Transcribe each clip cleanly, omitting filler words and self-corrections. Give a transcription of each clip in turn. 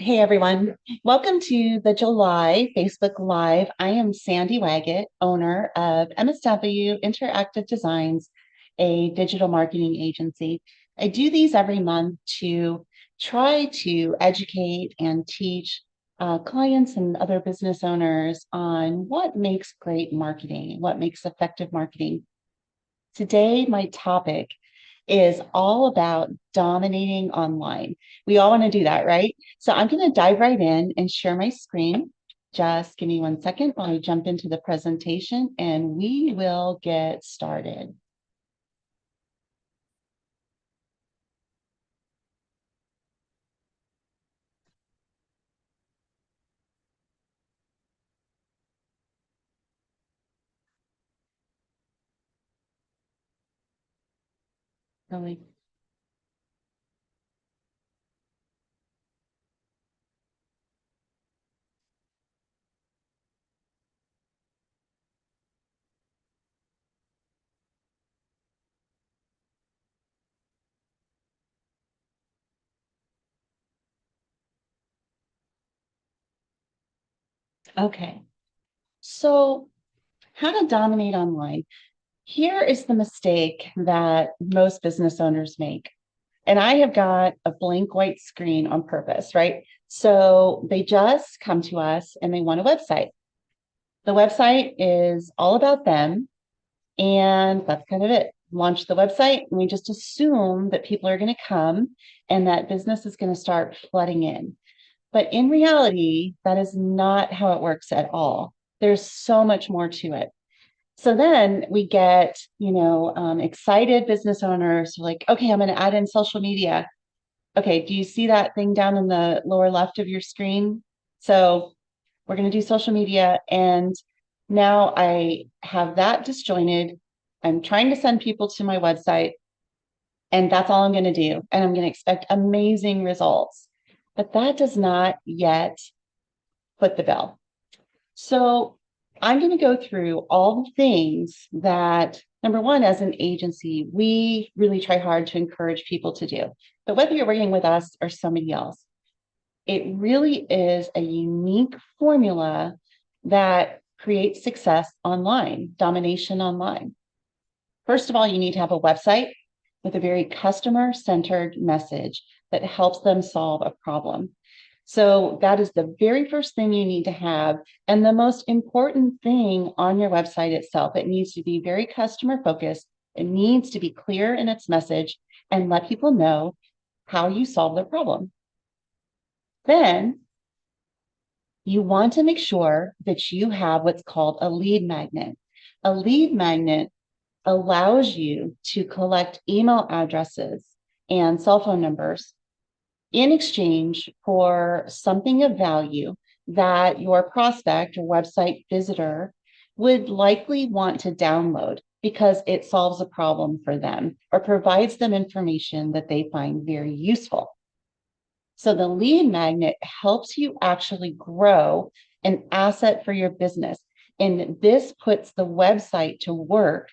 Hey everyone, welcome to the July Facebook Live. I am Sandy Waggett, owner of MSW Interactive Designs, a digital marketing agency. I do these every month to try to educate and teach clients and other business owners on what makes great marketing, what makes effective marketing. Today, my topic is all about dominating online. We all want to do that, right? So I'm going to dive right in and share my screen. Just give me 1 second while I jump into the presentation and we will get started. Really. Okay. So how to dominate online. Here is the mistake that most business owners make. And I have got a blank white screen on purpose, right? So they just come to us and they want a website. The website is all about them, and that's kind of it. Launch the website, and we just assume that people are going to come and that business is going to start flooding in. But in reality, that is not how it works at all. There's so much more to it. So then we get, excited business owners like, okay, I'm going to add in social media. Okay, do you see that thing down in the lower left of your screen? So we're going to do social media. And now I have that disjointed. I'm trying to send people to my website, and that's all I'm going to do. And I'm going to expect amazing results. But that does not yet foot the bill. So I'm going to go through all the things that, number one, as an agency, we really try hard to encourage people to do. But whether you're working with us or somebody else, it really is a unique formula that creates success online, domination online. First of all, you need to have a website with a very customer-centered message that helps them solve a problem. So that is the very first thing you need to have. And the most important thing on your website itself, it needs to be very customer focused. It needs to be clear in its message and let people know how you solve the problem. Then you want to make sure that you have what's called a lead magnet. A lead magnet allows you to collect email addresses and cell phone numbers in exchange for something of value that your prospect or website visitor would likely want to download because it solves a problem for them or provides them information that they find very useful. So the lead magnet helps you actually grow an asset for your business. And this puts the website to work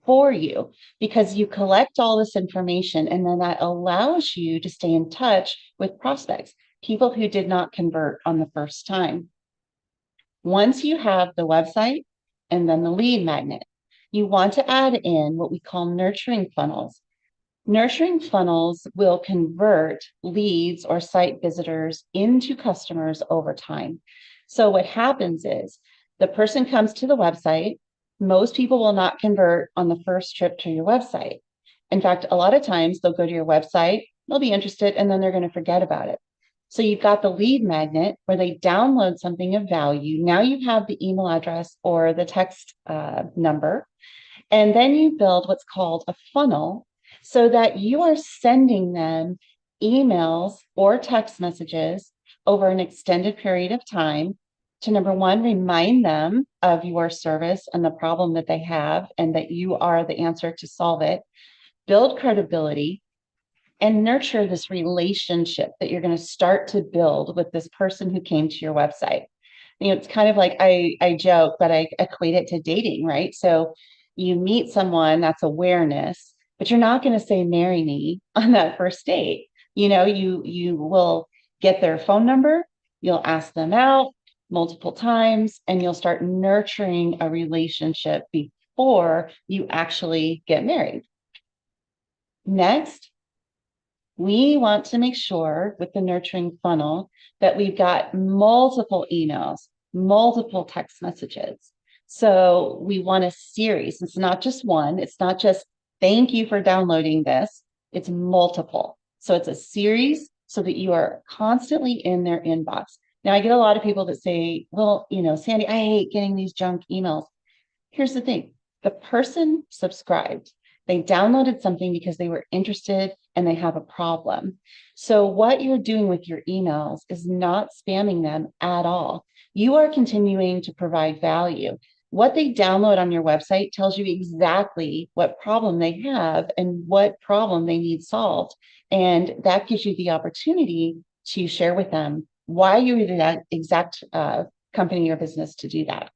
for you because you collect all this information and then that allows you to stay in touch with prospects, people who did not convert on the first time. Once you have the website and then the lead magnet, you want to add in what we call nurturing funnels. Nurturing funnels will convert leads or site visitors into customers over time. So what happens is the person comes to the website. Most people will not convert on the first trip to your website. In fact, a lot of times they'll go to your website, they'll be interested, and then they're going to forget about it. So you've got the lead magnet where they download something of value. Now you have the email address or the text number. And then you build what's called a funnel so that you are sending them emails or text messages over an extended period of time to, number one, remind them of your service and the problem that they have and that you are the answer to solve it, build credibility, and nurture this relationship that you're going to start to build with this person who came to your website. It's kind of like I joke, but I equate it to dating, right? So you meet someone, that's awareness, but you're not going to say marry me on that first date. You will get their phone number, you'll ask them out multiple times, and you'll start nurturing a relationship before you actually get married. Next, we want to make sure with the nurturing funnel that we've got multiple emails, multiple text messages. So we want a series. It's not just one. It's not just thank you for downloading this. It's multiple. So it's a series so that you are constantly in their inbox. Now, I get a lot of people that say, well, Sandy, I hate getting these junk emails. Here's the thing. The person subscribed. They downloaded something because they were interested and they have a problem. So what you're doing with your emails is not spamming them at all. You are continuing to provide value. What they download on your website tells you exactly what problem they have and what problem they need solved. And that gives you the opportunity to share with them why you're in that exact company or business to do that.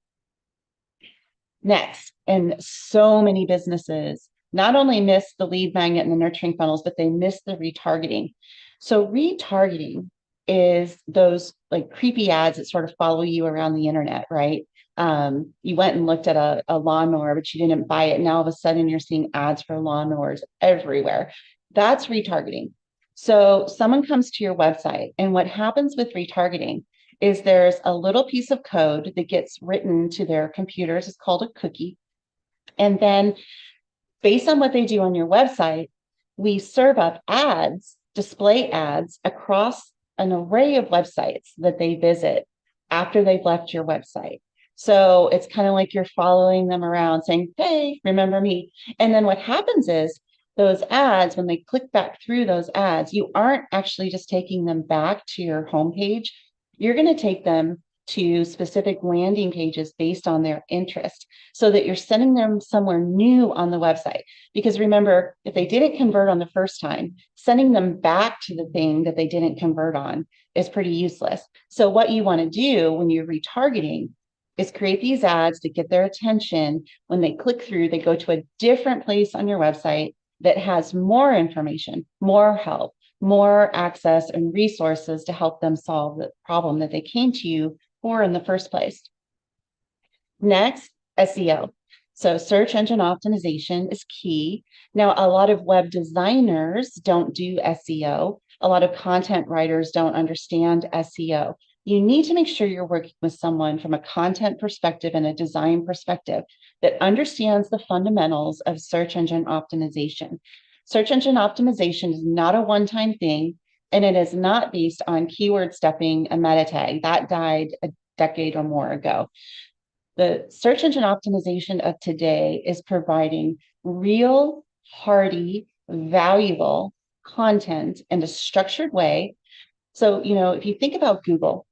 Next, and so many businesses not only miss the lead magnet and the nurturing funnels, but they miss the retargeting. So retargeting is those like creepy ads that sort of follow you around the internet, right? You went and looked at a lawnmower, but you didn't buy it. And now all of a sudden you're seeing ads for lawnmowers everywhere. That's retargeting. So someone comes to your website, and what happens with retargeting is there's a little piece of code that gets written to their computers. It's called a cookie. And then based on what they do on your website, we serve up ads, display ads across an array of websites that they visit after they've left your website. So it's kind of like you're following them around saying, hey, remember me. And then what happens is those ads, when they click back through those ads, you aren't actually just taking them back to your homepage. You're going to take them to specific landing pages based on their interest so that you're sending them somewhere new on the website. Because remember, if they didn't convert on the first time, sending them back to the thing that they didn't convert on is pretty useless. So what you want to do when you're retargeting is create these ads to get their attention. When they click through, they go to a different place on your website that has more information, more help, more access and resources to help them solve the problem that they came to you for in the first place. Next, SEO. So search engine optimization is key. Now, a lot of web designers don't do SEO. A lot of content writers don't understand SEO. You need to make sure you're working with someone from a content perspective and a design perspective that understands the fundamentals of search engine optimization. Search engine optimization is not a one-time thing, and it is not based on keyword stuffing and meta tag. That died a decade or more ago. The search engine optimization of today is providing real, hardy, valuable content in a structured way. So, if you think about Google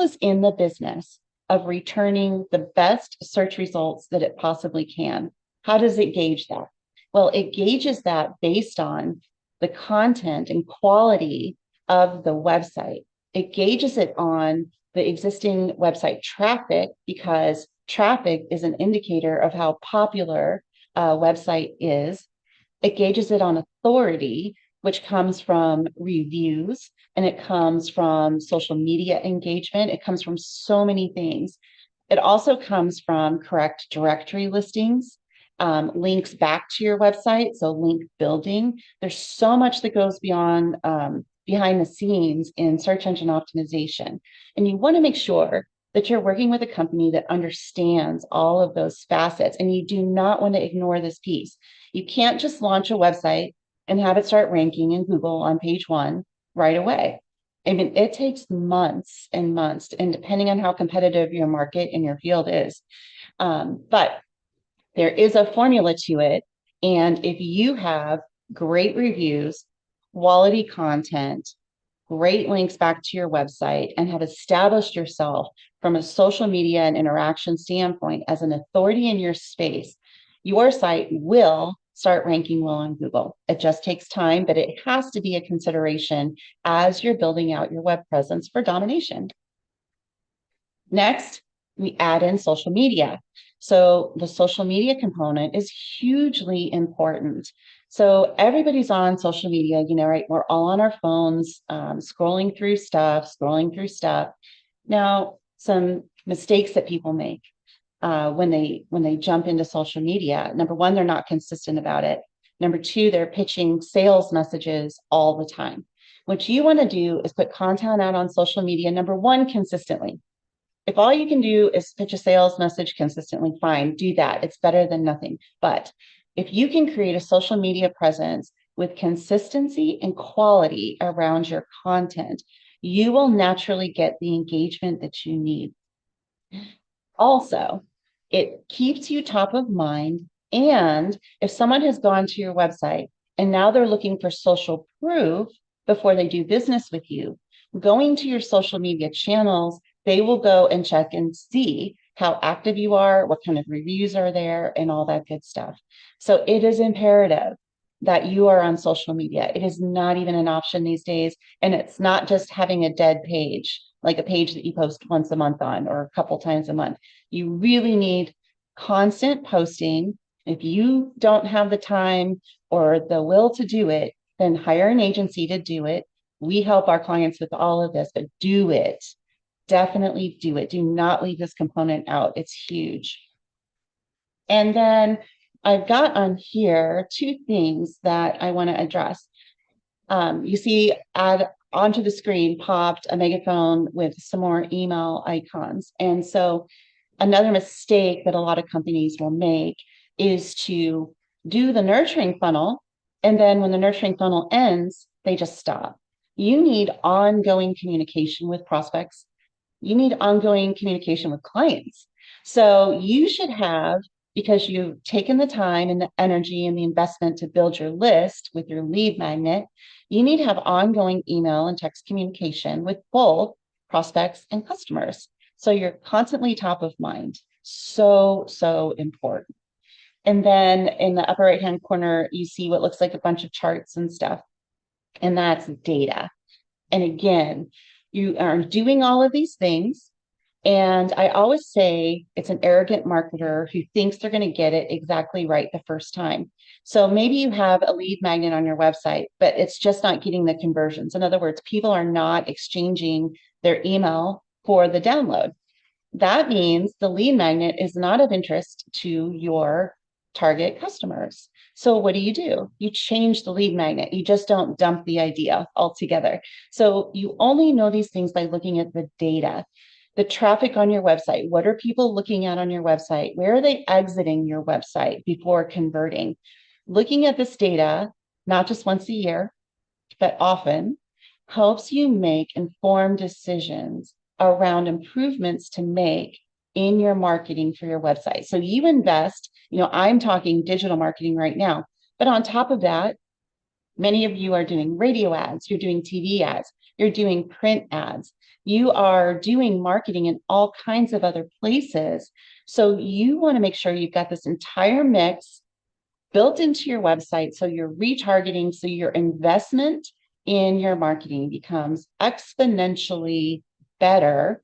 is in the business of returning the best search results that it possibly can. How does it gauge that? Well, it gauges that based on the content and quality of the website. It gauges it on the existing website traffic, because traffic is an indicator of how popular a website is. It gauges it on authority, which comes from reviews, and it comes from social media engagement. It comes from so many things. It also comes from correct directory listings, links back to your website, so link building. There's so much that goes beyond behind the scenes in search engine optimization. And you want to make sure that you're working with a company that understands all of those facets, and you do not want to ignore this piece. You can't just launch a website and have it start ranking in Google on page 1 right away. I mean, it takes months and months, and depending on how competitive your market and your field is. But there is a formula to it. And if you have great reviews, quality content, great links back to your website, and have established yourself from a social media and interaction standpoint as an authority in your space, your site will start ranking well on Google. It just takes time, but it has to be a consideration as you're building out your web presence for domination. Next, we add in social media. So the social media component is hugely important. So everybody's on social media, right? We're all on our phones, scrolling through stuff. Now, some mistakes that people make when they jump into social media. Number one, they're not consistent about it. Number two, they're pitching sales messages all the time. What you want to do is put content out on social media, number one, consistently. If all you can do is pitch a sales message consistently, fine, do that. It's better than nothing. But if you can create a social media presence with consistency and quality around your content, you will naturally get the engagement that you need. Also, it keeps you top of mind. And if someone has gone to your website and now they're looking for social proof before they do business with you, going to your social media channels, they will go and check and see how active you are, what kind of reviews are there, and all that good stuff. So it is imperative that you are on social media. It is not even an option these days. And it's not just having a dead page, like a page that you post once a month on or a couple times a month. You really need constant posting. If you don't have the time or the will to do it, then hire an agency to do it. We help our clients with all of this, but do it. Definitely do it. Do not leave this component out. It's huge. And then I've got on here two things that I want to address. You see onto the screen popped a megaphone with some more email icons. And so another mistake that a lot of companies will make is to do the nurturing funnel. And then when the nurturing funnel ends, they just stop. You need ongoing communication with prospects. You need ongoing communication with clients. So you should have, because you've taken the time and the energy and the investment to build your list with your lead magnet, you need to have ongoing email and text communication with both prospects and customers. So you're constantly top of mind. So, so important. And then in the upper right-hand corner, you see what looks like a bunch of charts and stuff. And that's data. And again, you are doing all of these things. And I always say it's an arrogant marketer who thinks they're going to get it exactly right the first time. So maybe you have a lead magnet on your website, but it's just not getting the conversions. In other words, people are not exchanging their email for the download. That means the lead magnet is not of interest to your target customers. So what do? You change the lead magnet. You just don't dump the idea altogether. So you only know these things by looking at the data, the traffic on your website. What are people looking at on your website? Where are they exiting your website before converting? Looking at this data, not just once a year, but often, helps you make informed decisions around improvements to make in your marketing for your website. So you invest, I'm talking digital marketing right now, but on top of that, many of you are doing radio ads, you're doing TV ads, you're doing print ads, you are doing marketing in all kinds of other places. So you want to make sure you've got this entire mix built into your website. So you're retargeting, so your investment in your marketing becomes exponentially better.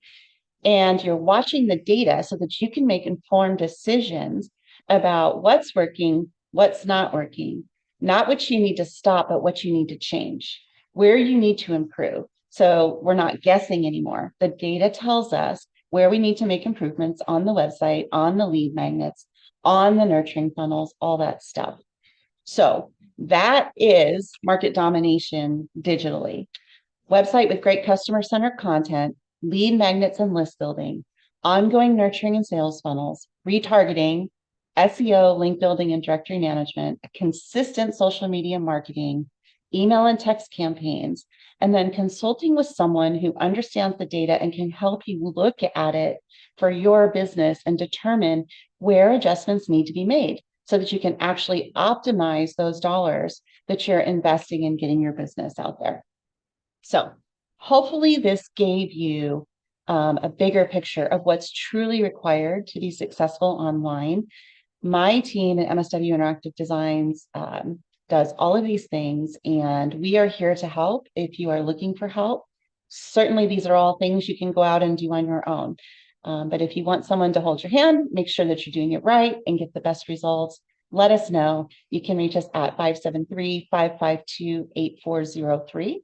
And you're watching the data so that you can make informed decisions about what's working, what's not working, not what you need to stop, but what you need to change, where you need to improve. So we're not guessing anymore. The data tells us where we need to make improvements on the website, on the lead magnets, on the nurturing funnels, all that stuff. So that is market domination digitally. Website with great customer-centered content, lead magnets and list building, ongoing nurturing and sales funnels, retargeting, SEO, link building and directory management, consistent social media marketing, email and text campaigns, and then consulting with someone who understands the data and can help you look at it for your business and determine where adjustments need to be made so that you can actually optimize those dollars that you're investing in getting your business out there. So hopefully this gave you a bigger picture of what's truly required to be successful online. My team at MSW Interactive Designs does all of these things, and we are here to help if you are looking for help. Certainly, these are all things you can go out and do on your own. But if you want someone to hold your hand, make sure that you're doing it right and get the best results. let us know. You can reach us at 573-552-8403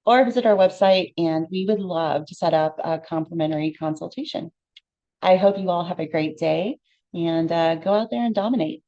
or visit our website, and we would love to set up a complimentary consultation. I hope you all have a great day and go out there and dominate.